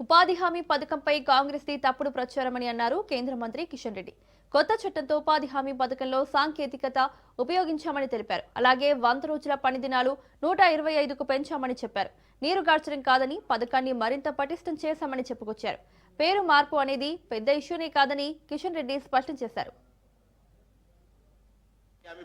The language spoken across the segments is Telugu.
ఉపాధి హామీ పథకంపై కాంగ్రెస్ ది తప్పుడు ప్రచారమని అన్నారు కేంద్ర మంత్రి కిషన్ రెడ్డి. కొత్త చట్టంతో ఉపాధి హామీ పథకంలో సాంకేతికత ఉపయోగించామని తెలిపారు. అలాగే 100 రోజుల పని దినాలు 125కు పెంచామని చెప్పారు. నీరుగార్చడం కాదని పథకాన్ని మరింత పటిష్టం చేశామని చెప్పుకొచ్చారు. పేరు మార్పు అనేది పెద్ద ఇష్యూనే కాదని కిషన్ రెడ్డి స్పష్టం చేశారు.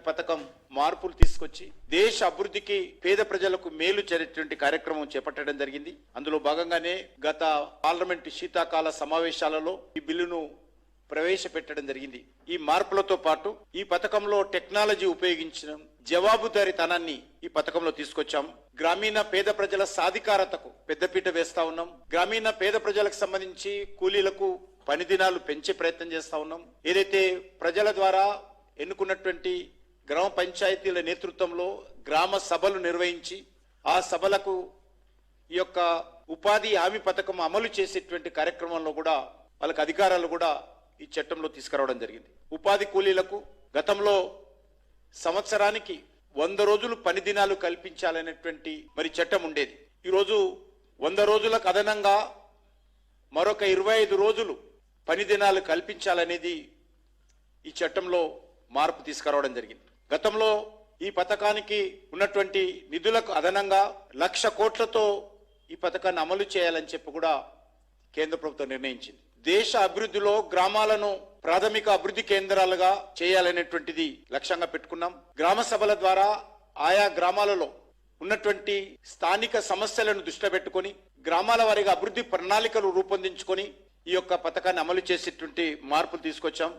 పథకం మార్పులు తీసుకొచ్చి దేశ అభివృద్ధికి పేద ప్రజలకు మేలు చేరేటువంటి కార్యక్రమం చేపట్టడం జరిగింది. అందులో భాగంగానే గత పార్లమెంటు శీతాకాల సమావేశాలలో ఈ బిల్లును ప్రవేశపెట్టడం జరిగింది. ఈ మార్పులతో పాటు ఈ పథకంలో టెక్నాలజీ ఉపయోగించిన జవాబుదారీతనాన్ని ఈ పథకంలో తీసుకొచ్చాం. గ్రామీణ పేద ప్రజల సాధికారతకు పెద్దపీట వేస్తా ఉన్నాం. గ్రామీణ పేద ప్రజలకు సంబంధించి కూలీలకు పని దినాలు పెంచే ప్రయత్నం చేస్తా ఉన్నాం. ఏదైతే ప్రజల ద్వారా ఎన్నుకున్నటువంటి గ్రామ పంచాయతీల నేతృత్వంలో గ్రామ సభలు నిర్వహించి ఆ సభలకు ఈ యొక్క ఉపాధి హామీ పథకం అమలు చేసేటువంటి కార్యక్రమంలో కూడా వాళ్ళకి అధికారాలు కూడా ఈ చట్టంలో తీసుకురావడం జరిగింది. ఉపాధి కూలీలకు గతంలో సంవత్సరానికి 100 రోజులు పని దినాలు కల్పించాలనేటువంటి మరి చట్టం ఉండేది. ఈరోజు 100 రోజులకు అదనంగా మరొక 25 రోజులు పని దినాలు కల్పించాలనేది ఈ చట్టంలో మార్పు తీసుకురావడం జరిగింది. గతంలో ఈ పథకానికి ఉన్నటువంటి నిధులకు అదనంగా 1,00,000 కోట్లతో ఈ పథకాన్ని అమలు చేయాలని చెప్పి కూడా కేంద్ర ప్రభుత్వం నిర్ణయించింది. దేశ అభివృద్ధిలో గ్రామాలను ప్రాథమిక అభివృద్ధి కేంద్రాలుగా చేయాలనేటువంటిది లక్ష్యంగా పెట్టుకున్నాం. గ్రామ సభల ద్వారా ఆయా గ్రామాలలో ఉన్నటువంటి స్థానిక సమస్యలను దృష్టిలో పెట్టుకొని గ్రామాల వారీగా అభివృద్ధి ప్రణాళికలు రూపొందించుకొని ఈ యొక్క పథకాన్ని అమలు చేసేటువంటి మార్పులు తీసుకొచ్చాం.